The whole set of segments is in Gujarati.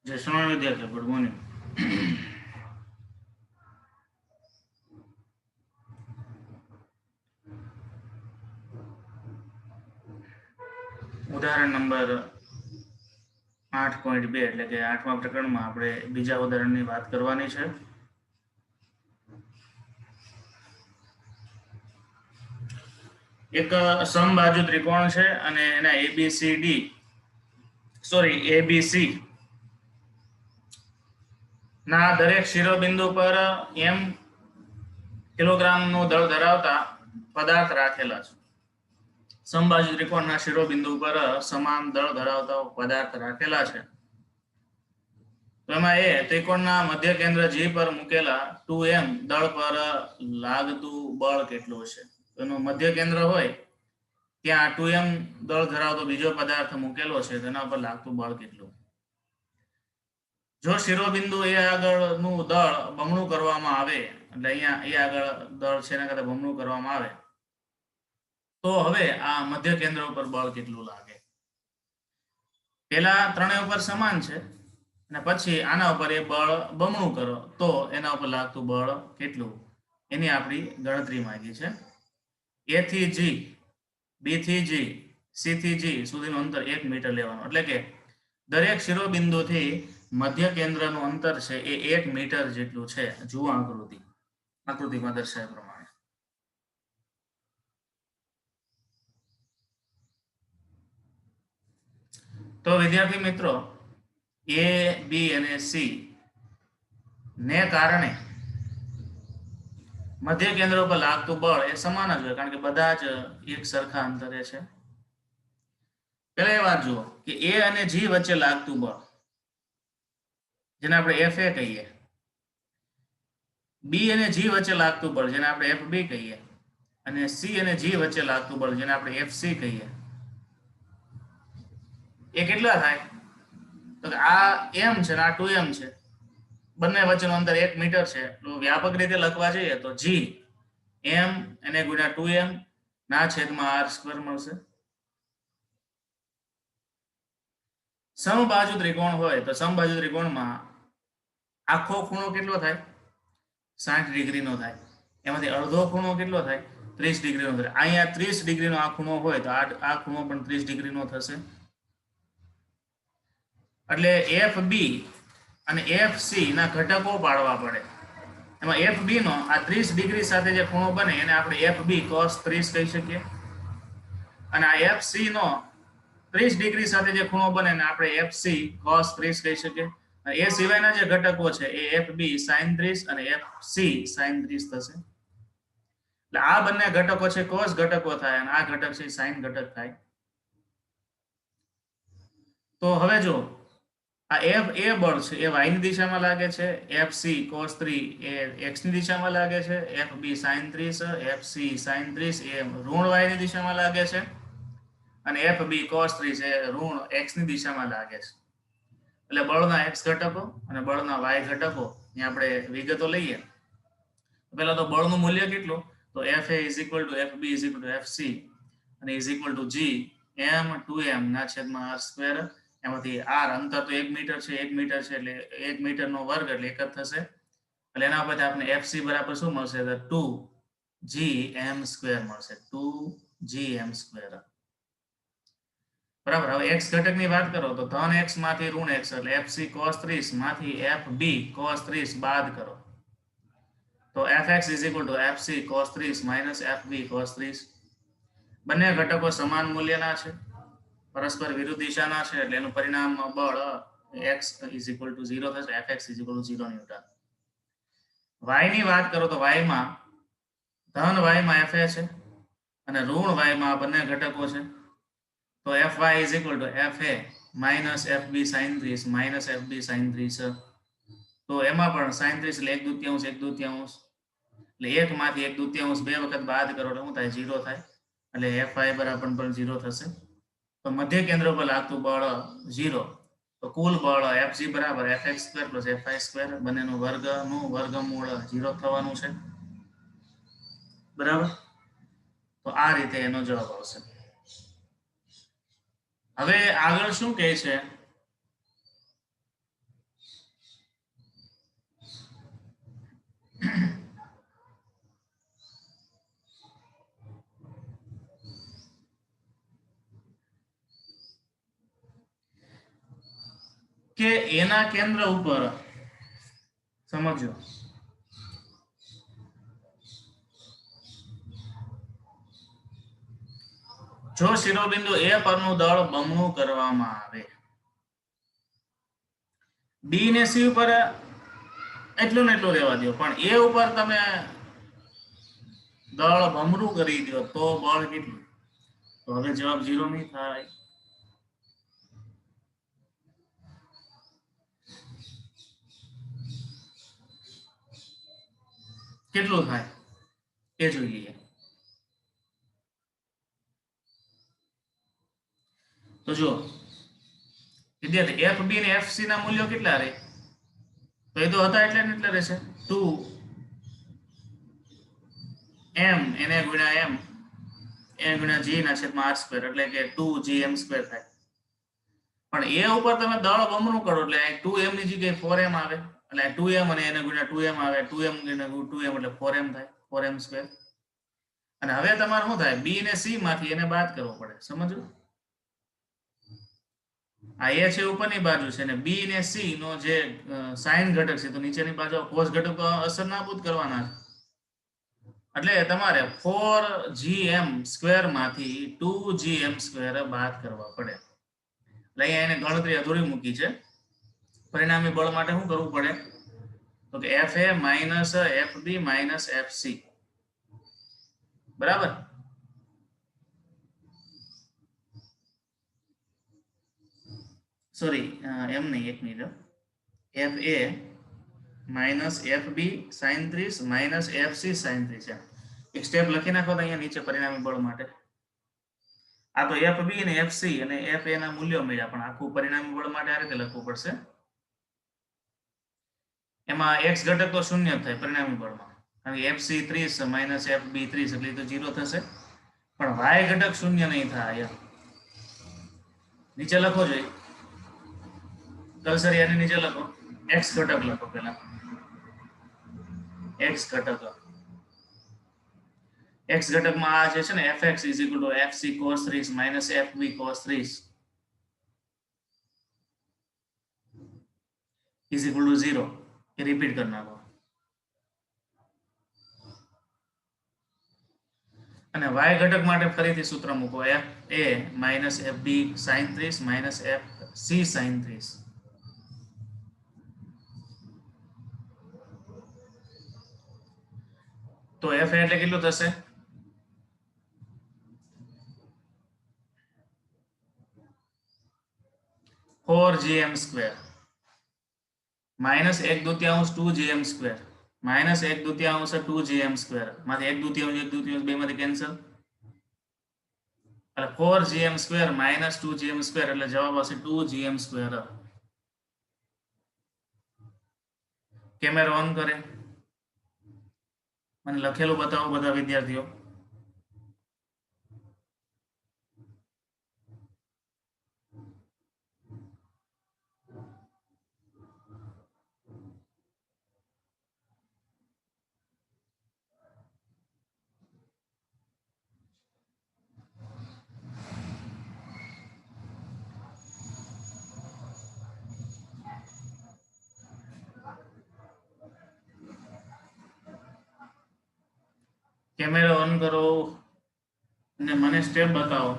જય સોના વિદ્યાર્થી, ગુડ મોર્નિંગ. ઉદાહરણ નંબર 8.2 એટલે કે 8મા પ્રકરણમાં આપણે બીજા ઉદાહરણની વાત કરવાની છે. એક સમબાજુ ત્રિકોણ છે અને એના એબીસી ના દરેક શિરોબિંદુ પર m કિલોગ્રામનું દળ ધરાવતા પદાર્થ રાખેલા છે. સમબાજુ ત્રિકોણના શિરોબિંદુ પર સમાન દળ ધરાવતા પદાર્થ રાખેલા છે. તો એમાં એ ત્રિકોણના મધ્ય કેન્દ્ર G પર મૂકેલા 2m દળ પર લાગતું બળ કેટલું છે? એનું મધ્ય કેન્દ્ર હોય ત્યાં 2m દળ ધરાવતો બીજો પદાર્થ મૂકેલો છે, તેના પર લાગતું બળ કેટલું? જો શિરોબિંદુ એ આગળનું દળ બમણું કરવામાં આવે, એટલે અહીંયા એ આગળ દળ છે એના કરતા બમણું કરવામાં આવે, તો હવે આ મધ્ય કેન્દ્ર ઉપર બળ કેટલું લાગે? પેલા ત્રણેય ઉપર સમાન છે અને પછી આના ઉપર એ બળ બમણું કરો તો એના ઉપર લાગતું બળ કેટલું, એની આપણી ગણતરી માંગી છે. A થી G, B થી G, C થી G સુધીનું અંતર 1 મીટર લેવાનું, એટલે કે દરેક શિરોબિંદુથી મધ્ય કેન્દ્રનું અંતર છે એ 1 મીટર જેટલું છે. જુઓ આકૃતિમાં દર્શાવ્યા પ્રમાણે. તો વિદ્યાર્થી મિત્રો, A, B અને C ને કારણે મધ્ય કેન્દ્ર ઉપર લાગતું બળ એ સમાન જ હોય, કારણ કે બધા જ એક સરખા અંતરે છે. પહેલા એ વાત જુઓ કે A અને G વચ્ચે લાગતું બળ, જેને આપણે FA કહીએ, B અને G વચ્ચે લાગતું બળ જેને આપણે FB કહીએ, અને C અને G વચ્ચે લાગતું બળ જેને આપણે FC કહીએ, એ કેટલા થાય? તો આ m છે ને આ 2m છે, બંને વચ્ચેનું અંતર 1 મીટર છે. તો વ્યાપક રીતે લખવા જઈએ તો G m એને ગુણ્યા 2m ના છેદમાં r² મળશે. સમબાજુ ત્રિકોણ હોય તો સમબાજુ ત્રિકોણમાં આખો ખૂણો કેટલો થાય? 60 ડિગ્રીનો થાય. એમાંથી અડધો ખૂણો કેટલો થાય? 30 ડિગ્રીનો થાય. અહીંયા 30 ડિગ્રીનો આ ખૂણો હોય તો આ ખૂણો પણ 30 ડિગ્રીનો થશે. એટલે FB અને FC ના ઘટકો પાડવા પડે. એમાં FB નો આ 30 ડિગ્રી સાથે જે ખૂણો બને એને આપણે FB cos 30 કહી શકીએ, અને આ FC નો 30 ડિગ્રી સાથે જે ખૂણો બને એને આપણે FC cos 30 કહી શકીએ. એ સિવાયના જે ઘટકો છે એ FB sin 30 અને FC sin 30 થશે. એટલે આ બંને ઘટકો છે cos ઘટકો થાય અને આ ઘટક છે sin ઘટક થાય. તો હવે જો આ F એ બળ છે એ y ની દિશામાં લાગે છે, FC cos 3 એ x ની દિશામાં લાગે છે, FB sin 30, FC sin 30 એ ઋણ y ની દિશામાં લાગે છે, અને FB cos 30 એ ઋણ x ની દિશામાં લાગે છે. એટલે બળના x ઘટકો અને બળના y ઘટકો ની આપણે વિગતો લઈએ. પહેલા તો બળનું મૂલ્ય કેટલું? તો FA = FB = FC અને = G m 2m ના છેદમાં r². એમાંથી r અંતર તો 1 મીટર છે, 1 મીટર છે એટલે 1 મીટરનો વર્ગ એટલે 1 જ થશે. એટલે એના પરથી આપણે FC બરાબર શું મળશે? તો 2gm² મળશે. 2gm². બરાબર. હવે x ઘટકની વાત કરો તો ધન x માંથી ઋણ x એટલે FC cos 30 માંથી FB cos 30 બાદ કરો તો fx = FC cos 30 - FB cos 30. બંને ઘટકો સમાન મૂલ્યના છે, પરસ્પર વિરુદ્ધ દિશાના છે, એટલે એનું પરિણામ બળ x = 0 થશે. fx = 0 newton. y ની વાત કરો તો y માં ધન y માં fa છે અને ઋણ y માં બંને ઘટકો છે. તો fy = fa - fb sin 30 - fb sin 30. તો એમાં પણ sin 30 એટલે 1/2 એટલે 1 માંથી 1/2 બે વખત બાદ કરો એટલે શું થાય? 0 થાય. એટલે fy બરાબર પણ 0 થશે. તો મધ્ય કેન્દ્ર પર લાગતું બળ 0. તો કુલ બળ Fg બરાબર fx² + fy², બંનેનું વર્ગનું વર્ગમૂળ 0 થવાનું છે. બરાબર. તો આ રીતે એનો જવાબ આવશે. હવે આગળ શું કહે છે? કે એના કેન્દ્ર ઉપર સમજો જો શિરોબિંદુ A પરનું દળ બમણું કરવામાં આવે, B ને C ઉપર એટલું ને એટલું રહેવા દો, પણ A ઉપર તમે દળ બમણું કરી દો તો બળ કેટલું? તો હવે જવાબ 0 નહીં થાય. કેટલું થાય એ જોઈએ. તો જો વિદ્યાર્થી FB ને FC ના મૂલ્યો કેટલા રહે? તો એ તો હતા એટલે ને એટલે રહેશે 2m એને ગુણ્યા m n ગુણ્યા g ના છેદમાં r સ્ક્વેર એટલે કે 2gm સ્ક્વેર થાય. પણ a ઉપર તમે દળ બમણું કરો એટલે 2m ની જગ્યાએ 4m આવે, એટલે 2m અને એને ગુણ્યા 2m આવે, 2m ગુણ્યા 2m એટલે 4m થાય, 4m સ્ક્વેર. અને હવે તમારે શું થાય? b ને c માંથી એને બાદ કરવો પડે, સમજો. આ a છે ઉપરની બાજુ છે, અને b ને c નો જે સાઇન ઘટક છે તો નીચેની બાજુ કોસ ઘટક અસર નાબૂદ કરવાના છે. એટલે તમારે 4gm સ્ક્વેર માંથી 2gm સ્ક્વેર બાદ કરવા પડે. એટલે અહીંયા એને ગણતરી અધૂરી મૂકી છે. પરિણામી બળ માટે શું કરવું પડે? તો કે fa minus fb minus fc, બરાબર. સોરી એમ નહીં, એક minute. fa minus fb sin 30 minus fc sin 30 છે. એક સ્ટેપ લખી નાખો તો અહીંયા નીચે પરિણામી બળ માટે. આ તો fb અને fc અને fa ના મૂલ્યો મળ્યા, પણ આખું પરિણામી બળ માટે આ રીતે લખવું પડશે. એમાં x ઘટક તો શૂન્ય થાય પરિણામી બળમાં, કારણ કે fc 30 માઇનસ fb 30 એટલે તો 0 થશે. પણ y ઘટક શૂન્ય નહીં થાય. નીચે લખો જોઈએ, કર્સર યાની નીચે લખો, x ઘટક લખો પહેલા. x ઘટક, x ઘટકમાં આ જે છે ને fx fc cos 30 minus fb cos 30 0 એ રિપીટ કરી નાખો. અને y ઘટક માટે ફરીથી સૂત્ર મૂકો, fa minus fb sin 30 minus fc sin 30. તો fa એટલે કેટલું થશે? gm square minus 1/2 2gm square minus 1/2 2gm square માંથી 1/2 બે માંથી કેન્સલ, એટલે 4gm square minus 2gm square એટલે જવાબ આવશે 2gm સ્ક્વેર. કેમેરો ઓન કરે, મને લખેલું બતાવો બધા વિદ્યાર્થીઓ. કેમેરો ઓન કરો અને મને સ્ટેપ બતાવો.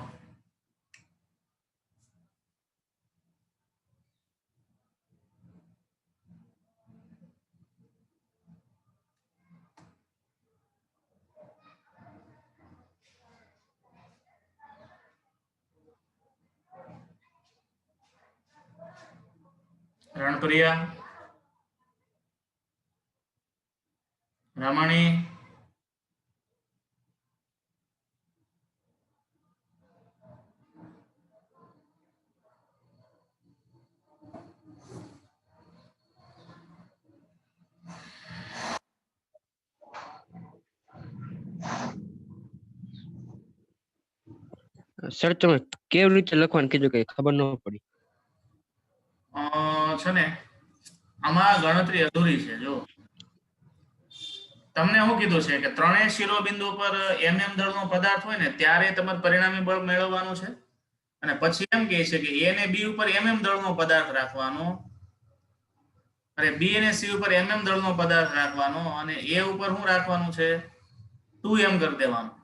રણપ્રિયા, રમણી, સર તમે કેવી રીતે લખવાનું કીધું કે ખબર ન પડી? છે ને આમાં ગણતરી અધૂરી છે. જો તમને શું કીધું છે કે ત્રણેય શિરોબિંદુ પર mm દળનો પદાર્થ હોય ને ત્યારે તમારે પરિણામી બળ મેળવવાનું છે, અને પછી એમ કહે છે કે a ને b ઉપર mm દળનો પદાર્થ રાખવાનો અરે બી અને સી ઉપર mm દળનો પદાર્થ રાખવાનો અને એ ઉપર શું રાખવાનું છે 2m કરી દેવાનું.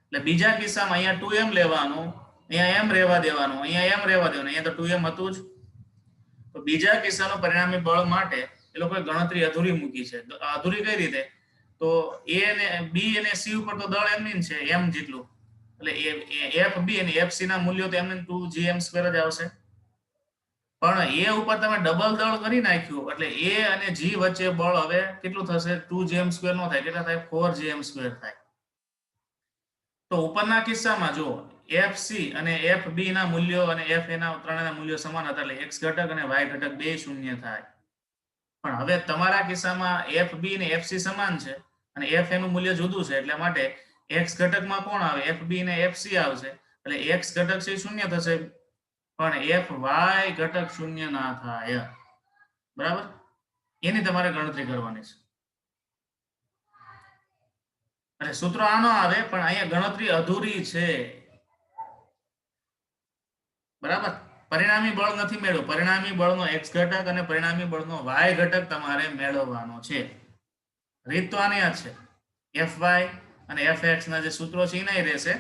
એટલે બીજા કિસ્સામાં અહીંયા 2m લેવાનું, અહીંયા m રહેવા દેવાનું, અહીંયા m રહેવા દેવાનું, અહીંયા તો 2m હતું જ. તો બીજા કિસ્સાનું પરિણામી બળ માટે એ લોકોએ ગણતરી અધૂરી મૂકી છે. અધૂરી કઈ રીતે? તો a અને b અને c ઉપર તો દળ એમની છે m જેટલું, એટલે fb અને fc ના મૂલ્યો તો એમને 2gm² જ આવશે. પણ a ઉપર તમે ડબલ દળ કરી નાખ્યું એટલે a અને g વચ્ચે બળ હવે કેટલું થશે 2gm² નો થાય, કેટલા થાય 4gm² થાય. તો ઉપરના કિસ્સામાં જો fc અને fb ના મૂલ્યો અને fa ના ત્રણેયના મૂલ્યો સમાન હતા એટલે x ઘટક અને y ઘટક બે શૂન્ય થાય. પણ હવે તમારા કિસ્સામાં fb અને fc સમાન છે અને fa નું મૂલ્ય જુદું છે, એટલે માટે x ઘટકમાં કોણ આવે fb અને fc આવશે, એટલે x ઘટક છે શૂન્ય થશે પણ fy ઘટક શૂન્ય ના થાય. બરાબર, એની તમારે ગણતરી કરવાની છે. એટલે સૂત્ર આનો આવે પણ અહીંયા ગણતરી અધૂરી છે. બરાબર, પરિણામી બળ નથી મેળવ્યું. પરિણામી બળનો x ઘટક અને પરિણામી બળનો y ઘટક તમારે મેળવવાનો છે. રીત તો આની આ છે. fy અને fx ના જે સૂત્રો છે એના રહેશે,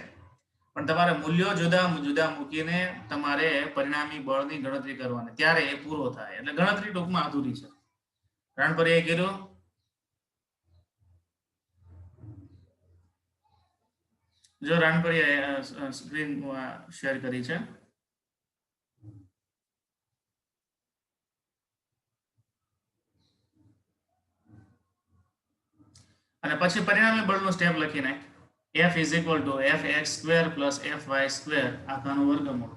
પણ તમારે મૂલ્યો જુદા જુદા મૂકીને તમારે પરિણામી બળની ગણતરી કરવાની, ત્યારે એ પૂરો થાય. એટલે ગણતરી ટૂંકમાં અધૂરી છે. રાણપરીએ કીધું જો રાણપરીએ સ્ક્રીન શેર કરી છે. અને પછી પરિણામી બળનું સ્ટેપ લખી નાખ. F is equal to fx² plus fy² આખાનું વર્ગમૂળ.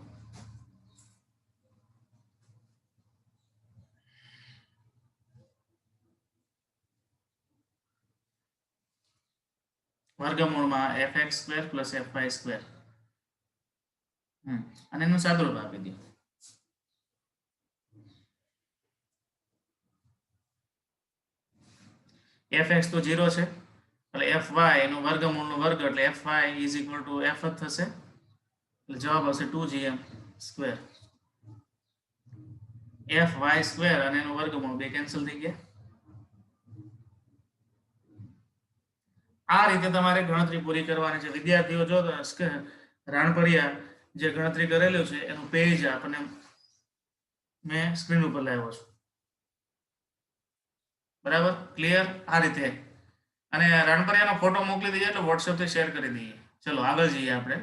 વર્ગમૂળમાં fx² plus fy². અને એનું સાદુરૂપ આપી દો. fx તો 0 છે એટલે fy એનું વર્ગમૂળનો વર્ગ એટલે fy is equal to f જ થશે. એટલે જવાબ આવશે 2gm². fy² અને એનું વર્ગમૂળ બે કેન્સલ થઈ ગયા. આ રીતે તમારે ગણતરી પૂરી કરવાની છે. વિદ્યાર્થીઓ જો રાણપરિયા જે ગણતરી કરેલું છે એનું પેજ આપણને મેં સ્ક્રીન ઉપર લાવ્યો છું. બરાબર, ક્લિયર? આ રીતે. અને રાણપરિયાનો ફોટો મોકલી દઈએ એટલે WhatsApp થી શેર કરી દઈએ. ચલો આગળ જઈએ આપણે.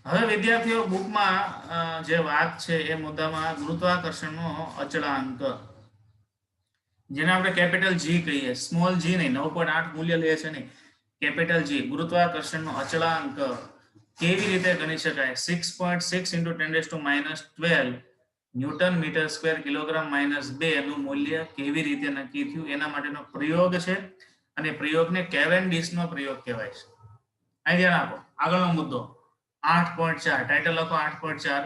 હવે વિદ્યાર્થીઓ બુકમાં જે વાત છે એ મુદ્દામાં ગુરુત્વાકર્ષણનો અચળાંક, જેને આપણે કેપિટલ G કહીએ, સ્મોલ g નહીં, 9.8 મૂલ્ય લે છે નહીં, કેપિટલ G, ગુરુત્વાકર્ષણનો અચળાંક કેવી રીતે ગણી શકાય? 6.6 × 10⁻12 ન્યૂટન મીટર સ્ક્વેર કિલોગ્રામ -2 નું મૂલ્ય કેવી રીતે નક્કી થયું એના માટેનો પ્રયોગ છે. અને પ્રયોગને કેવેન્ડિશનો પ્રયોગ કહેવાય છે. અહીં ધ્યાન આપો. આગળનો મુદ્દો 8.4, ટાઇટલ લખો 8.4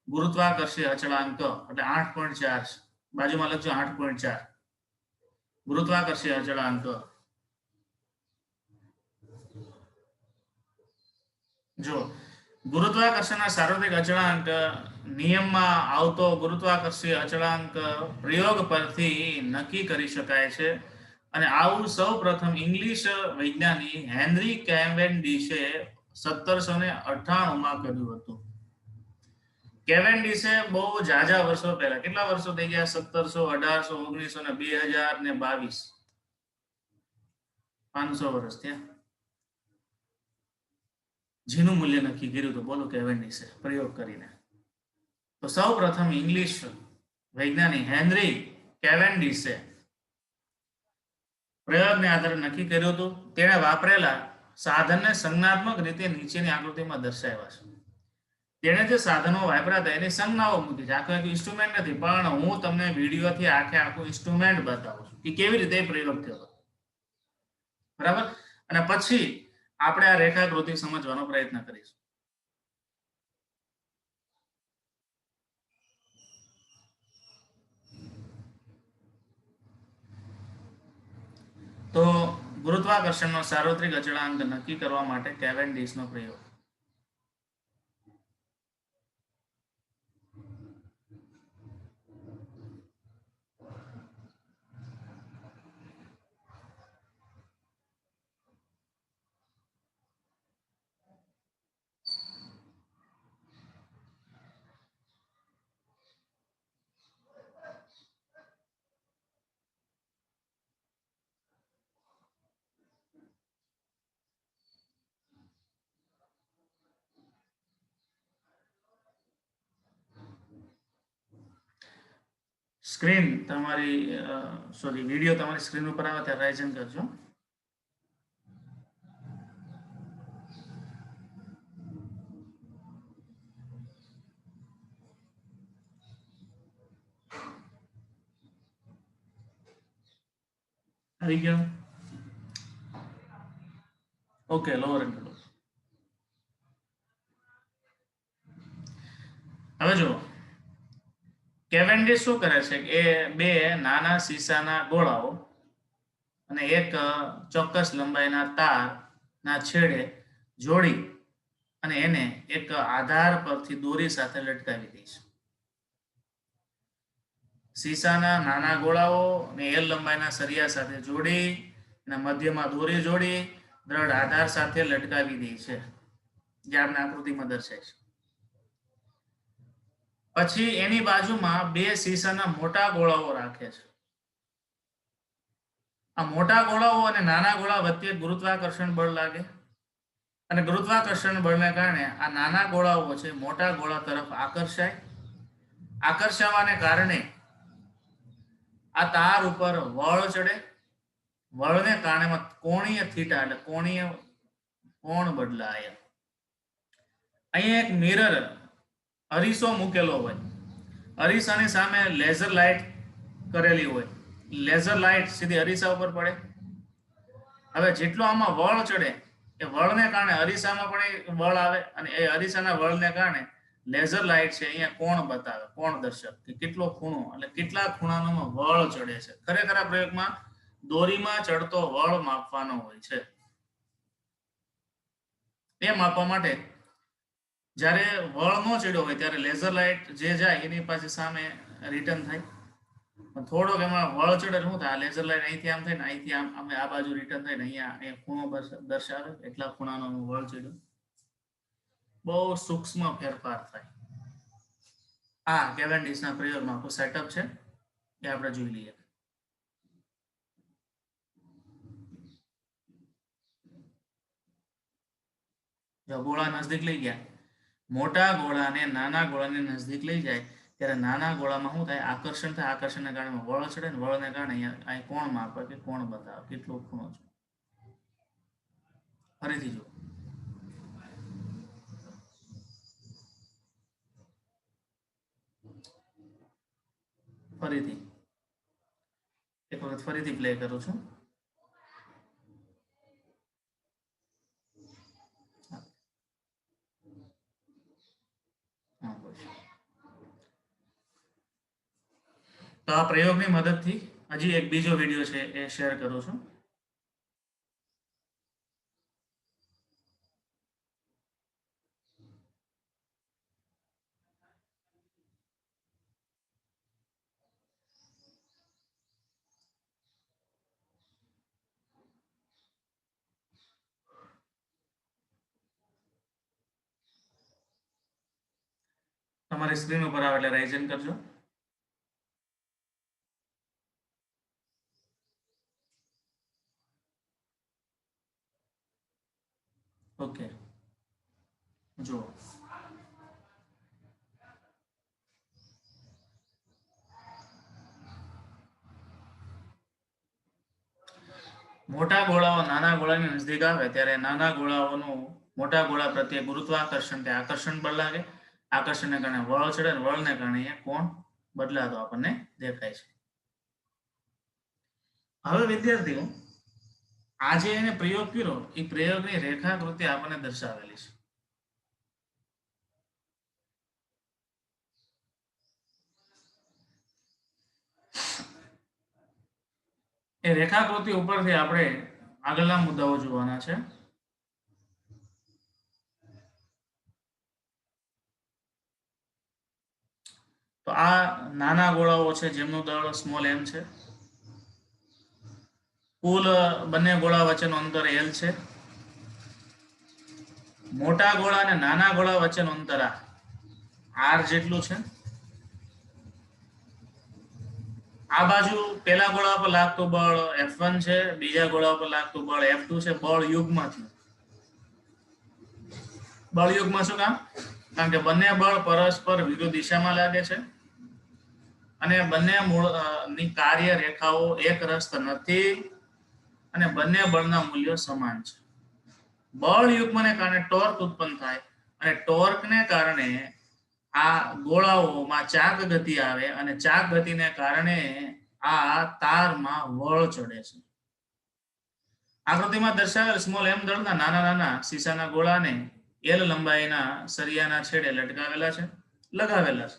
ગુરુત્વાકર્ષીય અચળાંક, એટલે 8.4 બાજુમાં લખજો 8.4 ગુરુત્વાકર્ષીય અચળાંક. જો ગુરુત્વાકર્ષણના સાર્વત્રિક અચળાંક નિયમમાં આવતો ગુરુત્વાકર્ષીય અચળાંક પ્રયોગ પરથી નક્કી કરી શકાય છે. અને આવું સૌપ્રથમ ઇંગ્લિશ વૈજ્ઞાનિક હેનરી કેવેન્ડિશે 1798 માં કર્યું હતું. કેવેન્ડિશે બહુ જાજા વર્ષો પહેલા, કેટલા વર્ષો થઈ ગયા? 1700, 1800, 1900 ને 2022, 500 વર્ષ થયા. જેનું મૂલ્ય નક્કી કર્યું હતું, બોલો, કેવેન્ડિશે પ્રયોગ કરીને. તો સૌ પ્રથમ ઇંગ્લિશ વૈજ્ઞાનિક હેનરી કેવેન્ડિશે પ્રયોગને આધારે નક્કી કર્યું હતું. તેણે વાપરેલા સાધનને સંજ્ઞાત્મક રીતે નીચેની આકૃતિમાં દર્શાવ્યા છે. તેણે જે સાધનો વાપર્યા હતા એની સંજ્ઞાઓ મૂકી છે. આખો એક ઇન્સ્ટ્રુમેન્ટ નથી, પણ હું તમને વિડીયોથી આખું ઇન્સ્ટ્રુમેન્ટ બતાવું છું કે કેવી રીતે પ્રયોગ થયો. બરાબર, અને પછી આપણે આ રેખાકૃતિ સમજવાનો પ્રયત્ન કરીશું. તો ગુરુત્વાકર્ષણનો સાર્વત્રિક અચળાંક નક્કી કરવા માટે કેવેન્ડિશનો પ્રયોગ. સ્ક્રીન તમારી સોરી વિડિયો તમારી સ્ક્રીન ઉપર આવે ત્યારે રાઇઝન કરજો. આવી ગયો? ઓકે, લોઅર એન્ડ લો. હવે જો કેવેન્ડિશ શું કરે છે કે એ બે નાના શીશાના ગોળાઓ અને એક ચોક્કસ લંબાઈના તારના છેડે જોડી અને એને એક આધાર પરથી દોરી સાથે લટકાવી દે છે. શીશાના નાના ગોળાઓ અને એલ લંબાઈના સરિયા સાથે જોડી અને મધ્યમાં દોરી જોડી દ્રઢ આધાર સાથે લટકાવી દે છે, જે આપણે આકૃતિમાં દર્શાય છે. પછી એની બાજુમાં બે શીશાના મોટા ગોળાઓ રાખે છે. આ મોટા ગોળાઓ અને નાના ગોળા વચ્ચે ગુરુત્વાકર્ષણ બળ લાગે અને ગુરુત્વાકર્ષણ બળને કારણે આ નાના ગોળાઓ છે મોટા ગોળા તરફ આકર્ષાય. આકર્ષાવાને કારણે આ તાર ઉપર વળ ચડે. વળને કારણે કોણીય થીટા એટલે કોણીય કોણ બદલાય. અહીંયા એક મિરર અરીસો મૂકેલો હોય, અરીસાની સામે લેઝર લાઇટ કરેલી હોય, લેઝર લાઇટ સીધી અરીસા ઉપર પડે. હવે જેટલો આમાં વળ ચડે એ વળને કારણે અરીસામાં પણ બળ આવે અને એ અરીસાના વળને કારણે લેઝર લાઇટ છે અહીંયા કોણ બતાવે, કોણ દર્શક કે કેટલો ખૂણો એટલે કેટલા ખૂણાનો વળ ચડે છે. ખરેખર આ પ્રયોગમાં દોરીમાં ચડતો વળ માપવાનો હોય છે. એ માપવા માટે જ્યારે વળ નો ચડ્યો હોય ત્યારે લેઝર લાઇટ જે જાય એની પાસે સામે રિટર્ન થાય. થોડોક એમાં વળ ચડે શું થાય, લેઝર લાઇટ અહીંથી આમ થાય ને અહીંથી આમ અમે આ બાજુ રિટર્ન થાય ને અહીંયા ખૂણો દર્શાવે એટલા ખૂણાનો વળ ચડ્યો. બહુ સૂક્ષ્મ ફેરફાર થાય. આ કેવેન્ડિશના પ્રયોગમાં આખું સેટઅપ છે, એ આપણે જોઈ લઈએ. જો ગોળા નજદીક લઈ ગયા, મોટા ગોળાને નાના ગોળાને નજદીક લઈ જાય ત્યારે નાના ગોળામાં શું થાય, આકર્ષણ થાય. આકર્ષણને કારણે વળ ચડે ને વળને કારણે અહીંયા કોણ માપે કે કોણ બતાવે કેટલો ખૂણો છે. ફરીથી જો ફરીથી એક વખત ફરીથી પ્લે કરું છું. તો આ પ્રયોગની મદદથી હજી એક બીજો વિડિયો છે એ શેર કરું છું. તમારી સ્ક્રીન ઉપર આવે એટલે રાઇઝન કરજો. ઓકે, જો મોટા ગોળાઓ નાના ગોળાની નજદીક આવે ત્યારે નાના ગોળાઓનું મોટા ગોળા પ્રત્યે ગુરુત્વાકર્ષણ કે આકર્ષણ બળ લાગે. આકર્ષણને કારણે વળ ચડે અને વળને કારણે કોણ બદલાતો આપણને દેખાય છે. હવે વિદ્યાર્થીઓ, આજે એને પ્રયોગ કર્યો એ પ્રયોગની રેખાકૃતિ આપણને દર્શાવેલી છે. એ રેખાકૃતિ ઉપરથી આપણે આગળના મુદ્દાઓ જોવાના છે. તો આ નાના ગોળાઓ છે જેમનું દળ સ્મોલ m છે. કુલ બંને ગોળા વચ્ચેનું અંતર l છે. મોટા ગોળા અને નાના ગોળા વચ્ચેનું અંતર r જેટલું છે. આ બાજુ પહેલા ગોળા પર લાગતું બળ F1 છે, બીજા ગોળા પર લાગતું બળ F2 છે. બળ યુગ્મ છે. બળ યુગ્મ શું કામ? કારણ કે બંને બળ પરસ્પર વિરુદ્ધ દિશામાં લાગે છે અને બંને મૂળ ની કાર્ય રેખાઓ એકરસ્ત નથી અને બંને બળના મૂલ્યો સમાન છે. બળ યુગ્મને કારણે ટોર્ક ઉત્પન્ન થાય અને ટોર્કને કારણે આ ગોળાઓમાં ચાક ગતિ આવે અને ચાક ગતિને કારણે આ તારમાં વળ ચડે છે. આકૃતિમાં દર્શાવેલ સ્મોલ m દળના નાના નાના સીસાના ગોળાને L લંબાઈના સરિયાના છેડે લટકાવેલા છે લગાવેલા છે.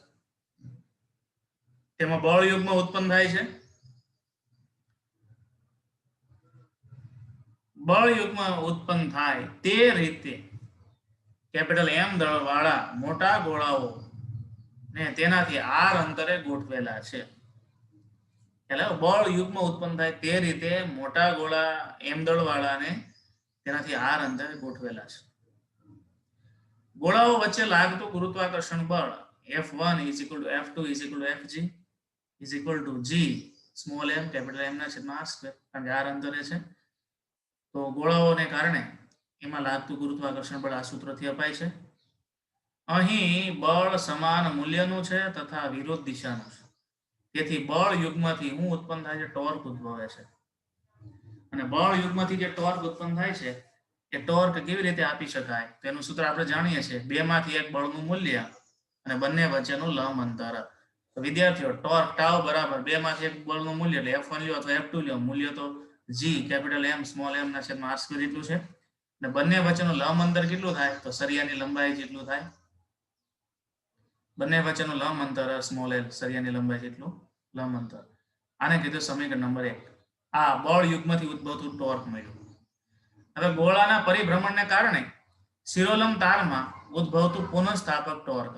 તેમાં બળ યુગ્મ ઉત્પન્ન થાય છે. બળ યુગ્મ ઉત્પન્ન થાય તે રીતે કેપિટલ M દળ વાળા મોટા ગોળાઓ ને તેનાથી r અંતરે ગોઠવેલા છે. એટલે બળ યુગ્મ ઉત્પન્ન થાય તે રીતે મોટા ગોળા m દળ વાળાને તેનાથી r અંતરે ગોઠવેલા છે. ગોળાઓ વચ્ચે લાગતું ગુરુત્વાકર્ષણ બળ F1 F2 Fg G small m capital M ના છેદમાં r સ્ક્વેર કારણ કે r અંતરે છે. તો ગોળાઓને કારણે એમાં લાગતું ગુરુત્વાકર્ષણ બળ આ સૂત્રથી અપાય છે. અહીં બળ સમાન મૂલ્યનું છે તથા વિરોધ દિશાનું છે. તેથી બળ યુગ્મથી શું ઉત્પન્ન થાય છે? ટોર્ક ઉદ્ભવે છે. અને બળ યુગ્મથી જે ટોર્ક ઉત્પન્ન થાય છે એ ટોર્ક કેવી રીતે આપી શકાય? તેનું સૂત્ર આપણે જાણીએ છીએ. બેમાંથી એક બળનું મૂલ્ય અને બંને વચ્ચેનું લંબ અંતર. તો વિદ્યાર્થીઓ ટોર્ક ટાઉ બરાબર બેમાંથી એક બળનું મૂલ્ય એટલે F1 લ્યો અથવા F2 લ્યો, મૂલ્ય તો G capital M small m ના છેદમાં r સ્ક્વેર જેટલું છે. અને બંને વચ્ચેનું લંબ અંતર કેટલું થાય? તો સરિયાની લંબાઈ જેટલું થાય. બંને વચ્ચેનું લંબ અંતર સ્મોલ l સરિયાની લંબાઈ જેટલું લંબ અંતર. આને કીધું સમીકરણ નંબર 1. આ બળ યુગ્મથી ઉદ્ભવતું ટોર્ક મળ્યું. હવે ગોળાના પરિભ્રમણને કારણે શિરોલંબ તારમાં ઉદ્ભવતું પુનઃસ્થાપક ટોર્ક.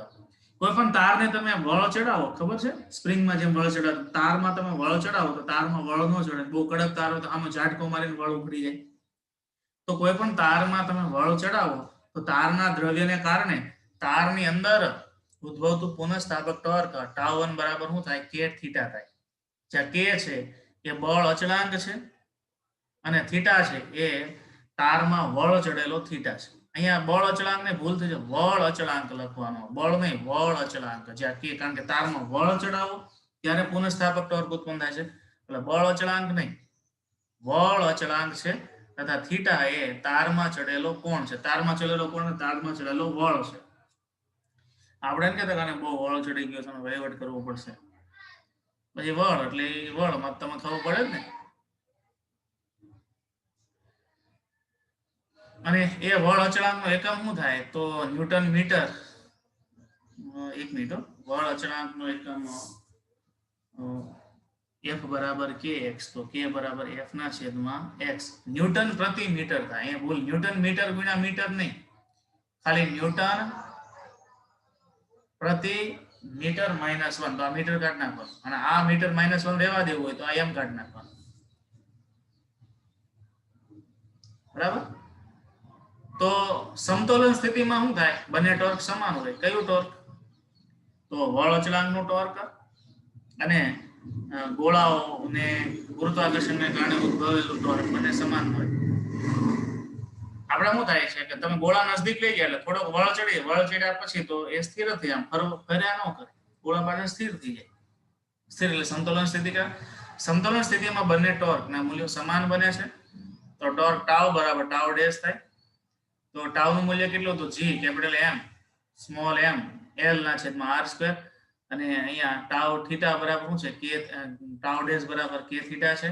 કોઈ પણ તારને તમે વળ ચડાવો, ખબર છે સ્પ્રિંગમાં જેમ વળ ચડાવો, તારમાં તમે વળ ચડાવો તો તારમાં વળ ન ચડે. બહુ કડક તાર હોય તો આમાં ઝાટકો મારીને વળ ઉખડી જાય. તો કોઈ પણ તારમાં તમે વળ ચડાવો તો તારના દ્રવ્યને કારણે તારની અંદર ઉદ્ભવતું પુનઃસ્થાપક ટોર્ક ટાઉ1 બરાબર શું થાય? k થીટા થાય. જ્યાં k છે એ બળ અચળાંક છે અને થીટા છે એ તારમાં વળ ચડેલો થીટા છે. અહીંયા બળ અચળાંકને ભૂલ થઈ છે, વળ અચળાંક લખવાનો, બળ નહીં વળ અચળાંક. જ્યાં કે કારણ કે તારમાં વળ ચડાવો ત્યારે પુનઃસ્થાપક ટોર્ક ઉત્પન્ન થાય છે. એટલે બળ અચળાંક નહીં, વળ અચળાંક છે તથા થીટા એ તારમાં ચડેલો કોણ છે. તારમાં ચડેલો કોણ? તારમાં ચડેલો વળ છે. આપણે એમ કહેતા કે બહુ વળ ચડી ગયો છે, વહીવટ કરવો પડશે. પછી વળ એટલે વળ માં તમે ખબર પડે જ ને. અને એ વળ અચળાંકનો એકમ શું થાય? તો ન્યૂટન મીટર. એક મિનિટ, વળ અચળાંકનો એકમ F બરાબર kx, તો k બરાબર F ના છેદમાં x ન્યૂટન પ્રતિ મીટર થાય. અહીંયા ભૂલ, ન્યૂટન મીટર ગુણ્યા મીટર નહીં, ખાલી ન્યૂટન પ્રતિ મીટર -1. તો આ મીટર કાઢી નાખવાનું અને આ મીટર -1 રહેવા દેવું હોય તો આ m કાઢી નાખવાનું. બરાબર? તો સમતોલન સ્થિતિમાં શું થાય? બંને ટોર્ક સમાન હોય. કયું ટોર્ક? તો વળ અચળાંકનું ટોર્ક અને ગોળાઓને ગુરુત્વાકર્ષણને કારણે ઉદ્ભવેલું ટોર્ક બંને સમાન હોય. આપણે શું થાય છે કે તમે ગોળા નજદીક લઈ ગયા એટલે થોડોક વળ ચડ્યા પછી તો એ સ્થિર થઈ આમ ફર્યા ન કરે, ગોળા પાસે સ્થિર થઈ જાય. સ્થિર એટલે સમતોલન સ્થિતિ. સમતોલન સ્થિતિમાં બંને ટોર્કના મૂલ્યો સમાન બને છે. તો ટોર્ક ટાઉ બરાબર ટાઉ ડેશ થાય. તો ટાઉ નું મૂલ્ય કેટલું હતું? G capital M small m l ના છેદમાં r સ્ક્વેર. અને અહીંયા ટાઉ થીટા બરાબર શું છે? k ટાઉ ડેશ બરાબર k થીટા છે.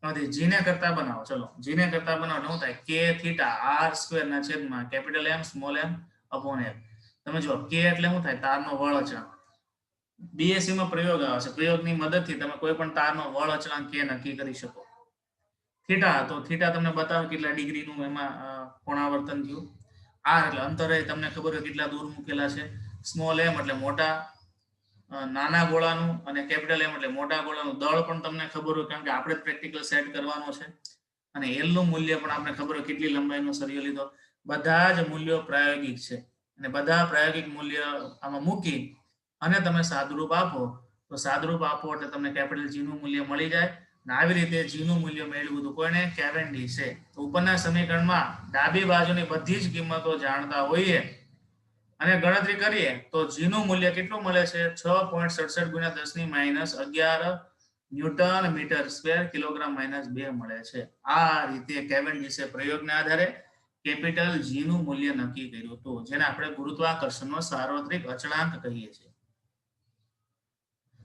આમાંથી g ને કરતા બનાવો. ચલો g ને કરતા બનાવો શું થાય? k થીટા r સ્ક્વેર ના છેદમાં capital M small m upon l. તમે જો k એટલે શું થાય? તારનો વળ અચળાંક. બીએસસી માં પ્રયોગ આવે છે. પ્રયોગની મદદથી તમે કોઈ પણ તારનો વળ અચળાંક k નક્કી કરી શકો. થીટા, તો થીટા તમને બતાવે કેટલા ડિગ્રીનું એમાં કોણાવર્તન થયું. r એટલે અંતરે તમને ખબર હોય કેટલા દૂર મૂકેલા છે. સ્મોલ m એટલે મોટા નાના ગોળાનું અને કેપિટલ M એટલે મોટા ગોળાનું દળ પણ તમને ખબર હોય કારણ કે આપણે જ પ્રેક્ટિકલ સેટ કરવાનો છે. અને l નું મૂલ્ય પણ આપણે ખબર હોય કેટલી લંબાઈનો સરિયો લીધો. બધા જ મૂલ્યો પ્રાયોગિક છે અને બધા પ્રાયોગિક મૂલ્ય આમાં મૂકી અને તમે સાદુરૂપ આપો તો સાદુરૂપ આપો એટલે તમને કેપિટલ G નું મૂલ્ય મળી જાય. અને આવી રીતે G નું મૂલ્ય મેળવ્યું હતું કોઈને? કેવેન્ડિશે. તો ઉપરના સમીકરણમાં ડાબી બાજુની બધી જ કિંમતો જાણતા હોઈએ અને ગણતરી કરીએ તો g નું મૂલ્ય કેટલું મળે છે 6.67 ગુણ્યા 10 ની minus 11 newton metre square kilogram minus 2 મળે છે. આ રીતે કેવેન્ડિશે પ્રયોગના આધારે કેપિટલ g નું મૂલ્ય નક્કી કર્યું હતું, જેને આપણે ગુરુત્વાકર્ષણનો સાર્વત્રિક અચળાંક કહીએ છીએ.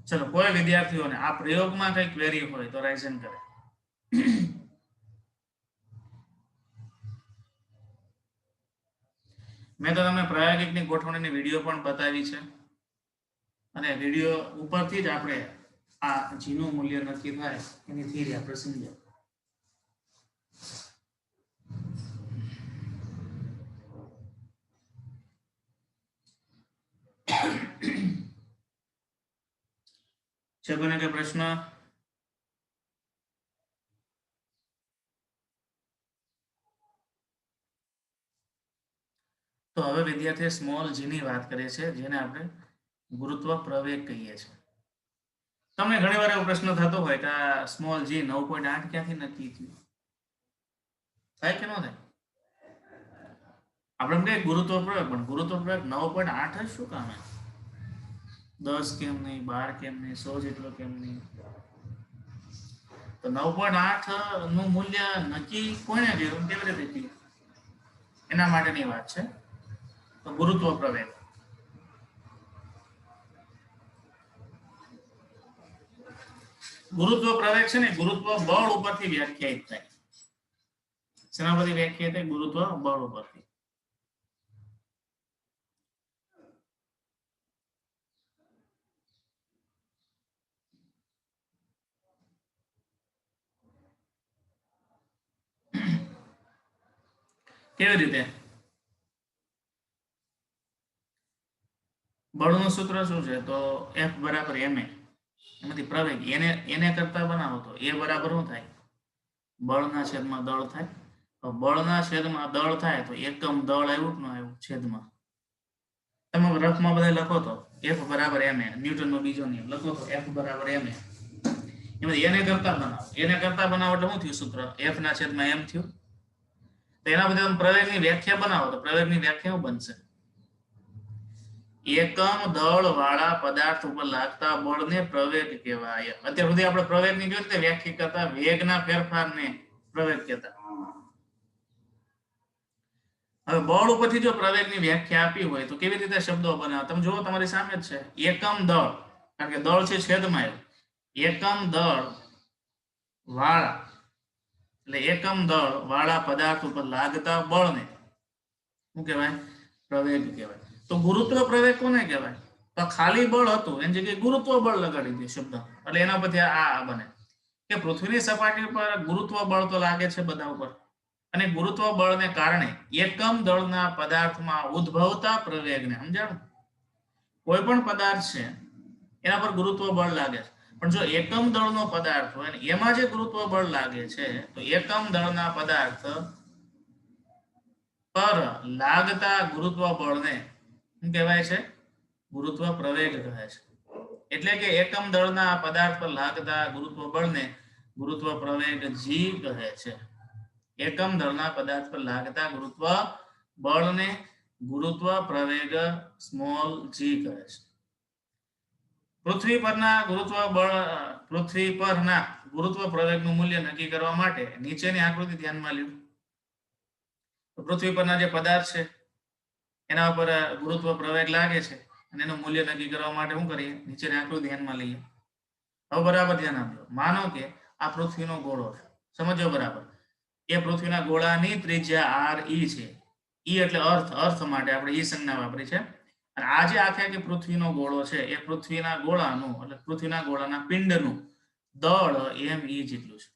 ચલો, કોઈ વિદ્યાર્થીઓને આ પ્રયોગમાં કઈ ક્વેરી હોય તો રાઇઝન કરે. મેં તો તમને પ્રાયોગિકની ગોઠવણીની વિડીયો પણ બતાવી છે અને વિડીયો ઉપરથી જ આપણે આ g નું મૂલ્ય નક્કી થાય એની થિયરી આપણે સમજ્યા. છે કોઈને કઈ પ્રશ્ન? તો હવે વિદ્યાર્થી સ્મોલ g ની વાત કરે છે, જેને આપણે ગુરુત્વ પ્રવેગ કહીએ છીએ. તમને ઘણીવાર એવો પ્રશ્ન થતો હોય કે આ સ્મોલ g 9.8 ક્યાંથી નક્કી થયું? થાય કે ન થાય? આપણે કહીએ ગુરુત્વ પ્રવેગ, પણ ગુરુત્વ પ્રવેગ 9.8 જ શું કામ? 10 કેમ નહીં, 12 કેમ નહીં, 100 જેટલો કેમ નહીં? તો 9.8 નું મૂલ્ય નક્કી કોણે કર્યું, કેવી રીતે થયું? એના માટેની વાત છે. તો ગુરુત્વ પ્રવેગ છે ને ગુરુત્વ બળ ઉપરથી વ્યાખ્યાયિત થાય. શેના પરથી વ્યાખ્યાયિત થાય? ગુરુત્વ બળ ઉપરથી. કેવી રીતે? બળનું સૂત્ર શું છે? તો F બરાબર ma. એમાંથી પ્રવેગ એને કરતા બનાવો તો a બરાબર શું થાય? બળના છેદમાં દળ થાય. તો બળના છેદમાં દળ થાય તો એકમ દળ આવ્યું કે ન આવ્યું છેદમાં? તમે રફમાં બધા લખો તો F બરાબર ma, ન્યૂટનનો બીજો નિયમ લખો તો F બરાબર ma. એમાંથી એને કરતા બનાવો એટલે શું થયું સૂત્ર? F ના છેદમાં m થયું. તો એના બધા પ્રવેગની વ્યાખ્યા બનાવો તો પ્રવેગની વ્યાખ્યા બનશે એકમ દળ વાળા પદાર્થ ઉપર લાગતા બળને પ્રવેગ કહેવાય. અત્યાર સુધી આપણે પ્રવેગની કેવી રીતે વ્યાખ્યા કરતા? વેગના ફેરફારને પ્રવેગ કહેતા. હવે બળ ઉપરથી જો પ્રવેગની વ્યાખ્યા આપી હોય તો કેવી રીતે શબ્દો બનાવે? તમે જુઓ, તમારી સામે જ છે. એકમ દળ, કારણ કે દળ છે છેદમાં આવ્યું. એકમ દળ વાળા, એટલે એકમ દળ વાળા પદાર્થ ઉપર લાગતા બળને શું કહેવાય? પ્રવેગ કહેવાય. તો ગુરુત્વ પ્રવેગ કોને કહેવાય? તો ખાલી બળ હતું એની જગ્યાએ ગુરુત્વ બળ લગાડી દે શબ્દ, એટલે એના પરથી આ બને કે પૃથ્વીની સપાટી પર ગુરુત્વ બળ તો લાગે છે બધા ઉપર, અને ગુરુત્વ બળને કારણે એકમ દળના પદાર્થમાં ઉદ્ભવતા પ્રવેગને, સમજાણું? કોઈ પણ પદાર્થ છે એના પર ગુરુત્વ બળ લાગે છે, પણ જો એકમ દળનો પદાર્થ હોય ને એમાં જે ગુરુત્વ બળ લાગે છે તો એકમ દળના પદાર્થ પર લાગતા ગુરુત્વ બળને શું કહેવાય છે? ગુરુત્વ પ્રવેગ કહે છે. એટલે કે એકમ દળના પદાર્થ પર લાગતા ગુરુત્વ બળને ગુરુત્વ પ્રવેગ g કહે છે. એકમ દળના પદાર્થ પર લાગતા ગુરુત્વ બળને ગુરુત્વ પ્રવેગ સ્મોલ g કહે છે. પૃથ્વી પરના ગુરુત્વ પ્રવેગનું મૂલ્ય નક્કી કરવા માટે નીચેની આકૃતિ ધ્યાનમાં લ્યો. તો પૃથ્વી પરના જે પદાર્થ છે એના ઉપર ગુરુત્વ પ્રવેગ લાગે છે અને એનું મૂલ્ય નક્કી કરવા માટે શું કરીએ? નીચેની આકૃતિ ધ્યાનમાં લઈએ. હવે બરાબર ધ્યાન આપજો. માનો કે આ પૃથ્વીનો ગોળો છે, સમજો બરાબર. એ પૃથ્વીના ગોળાની ત્રિજ્યા r e છે. e એટલે અર્થ માટે આપણે e સંજ્ઞા વાપરી છે. અને આ જે આખે પૃથ્વીનો ગોળો છે એ પૃથ્વીના ગોળાનું, એટલે પૃથ્વીના ગોળાના પિંડનું દળ me જેટલું છે.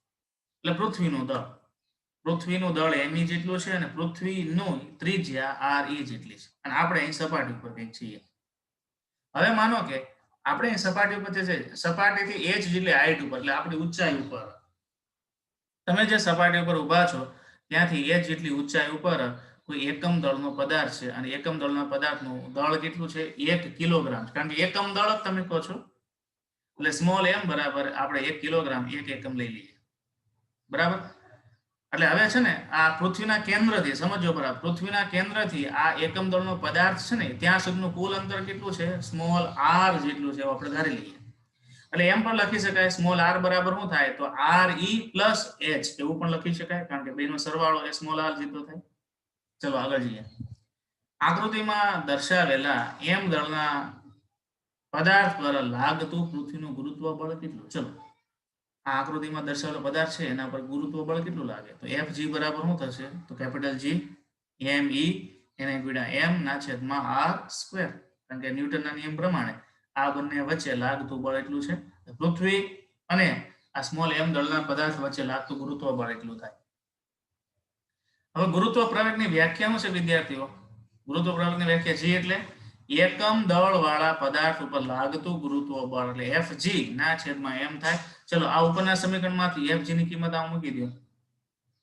એટલે પૃથ્વીનું દળ me જેટલું છે અને પૃથ્વીનું ત્રિજ્યા r e જેટલી છે. અને આપણે અહીં સપાટી ઉપર કંઈક છીએ. હવે માનો કે આપણે અહીં સપાટી ઉપર છે, સપાટીથી h જેટલી હાઈટ ઉપર, એટલે આપણી ઊંચાઈ ઉપર, તમે જે સપાટી ઉપર ઊભા છો ત્યાંથી h જેટલી ઊંચાઈ ઉપર કોઈ એકમ દળનો પદાર્થ છે, અને એકમ દળના પદાર્થનું દળ કેટલું છે? 1 કિલોગ્રામ. કારણ કે એકમ દળ તમે કહો છો, એટલે સ્મોલ m બરાબર આપણે 1 કિલોગ્રામ, 1 એકમ લઈ લઈએ. બરાબર. એટલે હવે છે ને આ પૃથ્વીના કેન્દ્રથી સમજો બરાબર, પૃથ્વીના કેન્દ્રથી આ એકમ દળનો પદાર્થ છે ને ત્યાં સુધીનું કુલ અંતર કેટલું છે? સ્મોલ r જેટલું છે, આપણે ધારી લઈએ. એટલે એમ પણ લખી શકાય સ્મોલ r બરાબર શું થાય? તો re પ્લસ h એવું પણ લખી શકાય, કારણ કે બેનો સરવાળો એ સ્મોલ r જેટલો થાય. ચલો આગળ જઈએ. આકૃતિમાં દર્શાવેલા m દળના પદાર્થ પર લાગતું પૃથ્વીનું ગુરુત્વ બળ કેટલું? ચલો આ આકૃતિમાં દર્શાવેલો પદાર્થ છે એના પર ગુરુત્વ બળ કેટલું લાગે? તો Fg બરાબર શું થશે? તો કેપિટલ G me એને ગુણ્યા m ના છેદમાં r સ્ક્વેર, કારણ કે ન્યૂટનના નિયમ પ્રમાણે આ બંને વચ્ચે લાગતું બળ એટલું છે. પૃથ્વી અને આ સ્મોલ m દળના પદાર્થ વચ્ચે લાગતું ગુરુત્વ બળ એટલું થાય. હવે ગુરુત્વ પ્રવેગની વ્યાખ્યા શું છે વિદ્યાર્થીઓ? ગુરુત્વ પ્રવેગની વ્યાખ્યા G એટલે એકમ દળ વાળા પદાર્થ ઉપર લાગતું ગુરુત્વ બળ, એટલે Fg ના છેદમાં m થાય. ચલો આ ઉપરના સમીકરણમાંથી Fg ની કિંમત આ મૂકી દો.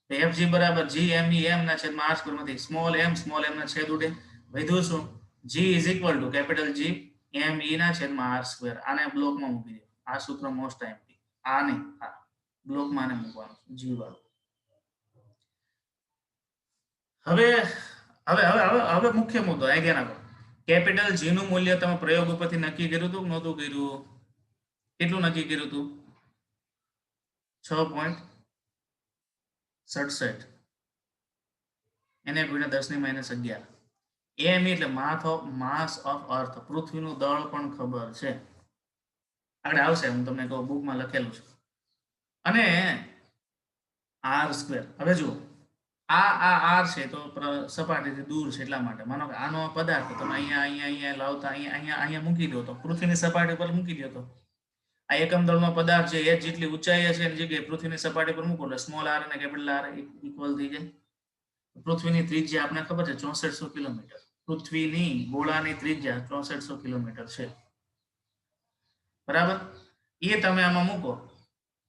તો Fg બરાબર G me m ના છેદમાં r સ્ક્વેર માંથી સ્મોલ m ના છેદ ઉડે, વધ્યું શું? G is equal to capital G me ના છેદમાં r સ્ક્વેર. આને બ્લોકમાં મૂકી દો. આ સૂત્ર મોસ્ટ ટાઈમ આ નહીં, આ બ્લોકમાં આને મૂકવાનું G વાળું. હવે હવે હવે હવે હવે મુખ્ય મુદ્દો આ ધ્યાન આપો. કેપિટલ G નું મૂલ્ય તમે પ્રયોગ ઉપરથી નક્કી કર્યું હતું કે નહોતું કર્યું? કેટલું નક્કી કર્યું હતું? 6.67 એને ગુણ્યા 10⁻11. m એટલે માસ ઓફ અર્થ, પૃથ્વીનું દળ પણ ખબર છે, આગળ આવશે, હું તમને કહું બુકમાં લખેલું છે. અને r સ્ક્વેર. હવે જુઓ આ r છે તો સપાટીથી દૂર છે, એટલા માટે માનો કે આનો પદાર્થ તમે અહીંયા લાવતા અહીંયા મૂકી દો, તો પૃથ્વીની સપાટી પર મૂકી દો, તો આ એકમ દળનો પદાર્થ છે એ જેટલી ઊંચાઈએ છે એની જગ્યાએ પૃથ્વીની સપાટી પર મૂકો એટલે સ્મોલ r અને કેપિટલ r ઇક્વલ થઈ જાય. પૃથ્વીની ત્રિજ્યા આપણે ખબર છે 6400 કિલોમીટર. પૃથ્વીની ગોળાની ત્રિજ્યા 6400 કિલોમીટર છે, બરાબર? એ તમે આમાં મૂકો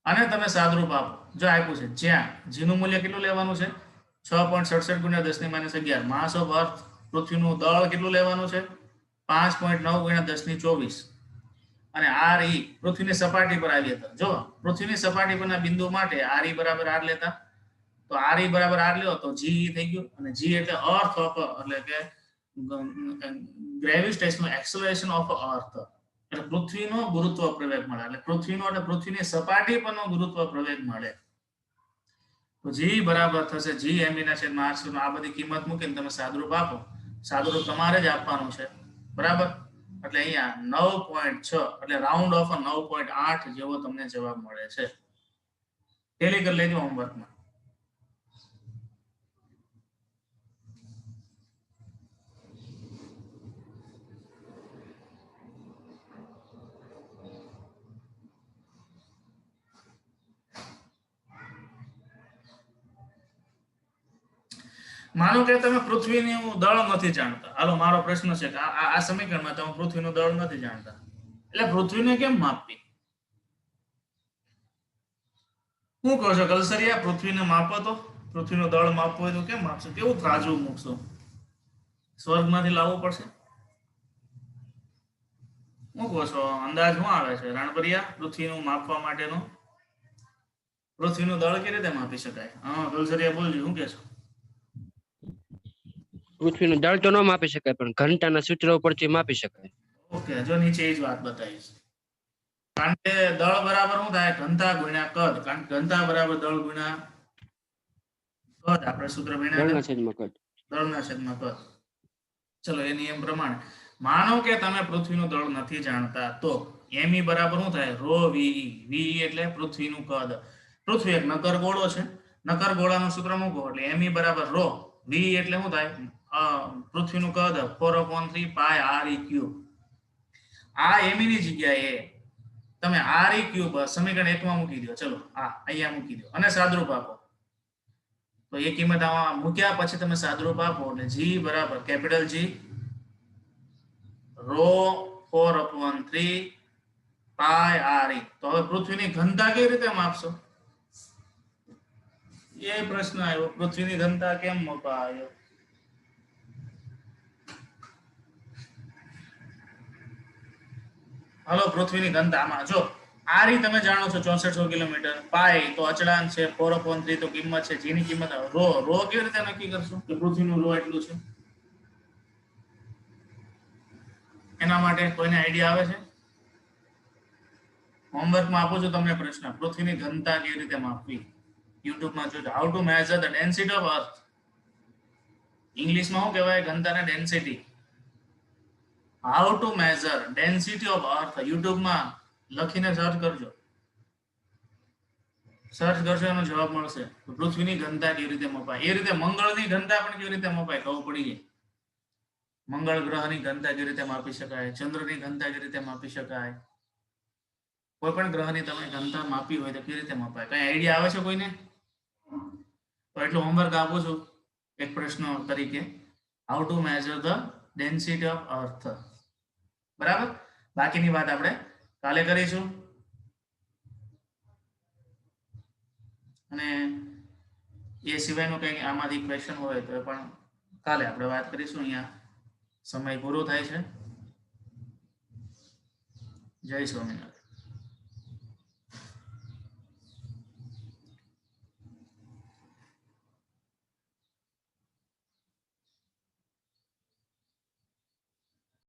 અને તમે સાદરૂપ આપો. જો આપ્યું છે જ્યાં g નું મૂલ્ય કેટલું લેવાનું છે? 6.67 ગુણ્યા 10⁻11. માસ ઓફ અર્થ, પૃથ્વીનું દળ કેટલું લેવાનું છે? 5.9 ગુણ્યા 10⁻24. અને re પૃથ્વીની સપાટી પર આવી હતા. જો પૃથ્વીની સપાટી પરના બિંદુ માટે re બરાબર r લેતા, તો re બરાબર r લ્યો તો g થઈ ગયું. અને g એટલે અર્થ ઓફ, એટલે કે ગ્રેવિટેશનલ એક્સેલરેશન ઓફ અર્થ, એટલે પૃથ્વીનો ગુરુત્વ પ્રવેગ મળે. એટલે પૃથ્વીનો એટલે પૃથ્વીની સપાટી પરનો ગુરુત્વ પ્રવેગ મળે. તો g બરાબર થશે G me ના છેદમાં r સ્ક્વેર. આ બધી કિંમત મૂકીને તમે સાદરૂપ આપો. સાદરૂપ તમારે જ આપવાનું છે, બરાબર? એટલે અહીંયા 9.6 એટલે રાઉન્ડ ઓફ 9.8 જેવો તમને જવાબ મળે છે. ટેલી કરી લેજો હોમવર્કમાં. માનો કે તમે પૃથ્વીનું દળ નથી જાણતા. હાલો મારો પ્રશ્ન છે કે આ સમીકરણમાં તમે પૃથ્વીનું દળ નથી જાણતા, એટલે પૃથ્વીને કેમ માપવી? હું કહો છો કલસરિયા, પૃથ્વીને માપો તો, પૃથ્વીનું દળ માપવું હોય તો કેમ માપશો? કેવું ત્રાજવું મૂકશો? સ્વર્ગમાંથી લાવવું પડશે? હું કહો છો અંદાજ શું આવે છે રાણપરિયા પૃથ્વીનું માપવા માટેનો? પૃથ્વીનું દળ કેવી રીતે માપી શકાય? હા કલસરિયા બોલજો, શું કહેશો? પૃથ્વીનું દળ તો ન માપી શકાય, પણ ઘનતાના સૂત્ર ઉપરથી માપી શકાય. ઓકે, જો નીચે એ જ વાત બતાવીશ. કારણ કે દળ બરાબર શું થાય? ઘનતા ગુણ્યા કદ. કારણ કે ઘનતા બરાબર દળ ગુણ્યા કદ. આપણે સૂત્ર ભણ્યા દળના છેદમાં કદ. દળના છેદમાં કદ. ચલો એ નિયમ પ્રમાણે માનો કે તમે પૃથ્વીનું દળ નથી જાણતા, તો me બરાબર શું થાય? ρ ve. ve એટલે પૃથ્વીનું કદ. પૃથ્વી એક નક્કર ગોળો છે, નક્કર ગોળાનું સૂત્ર મૂકો એટલે me બરાબર ρ. ve એટલે શું થાય? પૃથ્વીનું કદ 4/3 પાઈ req. આ me ની જગ્યાએ તમે req સમીકરણ 1 માં મૂકી દો. ચલો આ અહીંયા મૂકી દો અને સાદરૂપ આપો. તો એ કિંમત આમાં મૂક્યા પછી તમે સાદરૂપ આપો એટલે g બરાબર કેપિટલ G ρ 4/3 પાઈ re. તો હવે પૃથ્વીની ઘનતા કેવી રીતે માપશો? એ પ્રશ્ન આવ્યો, પૃથ્વીની ઘનતા કેમ મપાયો? હાલો પૃથ્વીની ઘનતા આમાં જો આ રીત તમે જાણો છો 6400 કિલોમીટર. પાઈ તો અચળાંક છે, 4/3 તો કિંમત છે, જેની કિંમત રો કેવી રીતે નક્કી કરશું કે પૃથ્વીનું રો એટલું છે? એના માટે કોઈને આઈડિયા આવે છે? હોમવર્કમાં આપું છું તમને પ્રશ્ન, પૃથ્વીની ઘનતા કેવી રીતે માપવી? યુટ્યુબમાં જોજો, how to measure the density of earth. ઇંગ્લિશમાં શું કહેવાય ઘનતાને? Density. How to measure density of earth યુટ્યુબમાં લખીને સર્ચ કરજો. સર્ચ કરશો એનો જવાબ મળશે. પૃથ્વીની ઘનતા કેવી રીતે મપાય? એ રીતે મંગળની ઘનતા પણ કેવી રીતે મપાય ખબર પડી ગઈ. મંગળ ગ્રહની ઘનતા કેવી રીતે માપી શકાય, ચંદ્રની ઘનતા કેવી રીતે માપી શકાય, કોઈ પણ ગ્રહની તમે ઘનતા માપી હોય તો કેવી રીતે મપાય? કઈ આઈડિયા આવે છે કોઈને? તો એટલું હોમવર્ક આપું છું એક પ્રશ્ન તરીકે, how to measure the density of અર્થ. બરાબર, બાકીની વાત આપણે કાલે કરીશું. અને એ સિવાયનું કંઈ આમાંથી ક્વેશ્ચન હોય તો પણ કાલે આપણે વાત કરીશું. અહીંયા સમય પૂરો થાય છે. જય સ્વામિનારાયણ.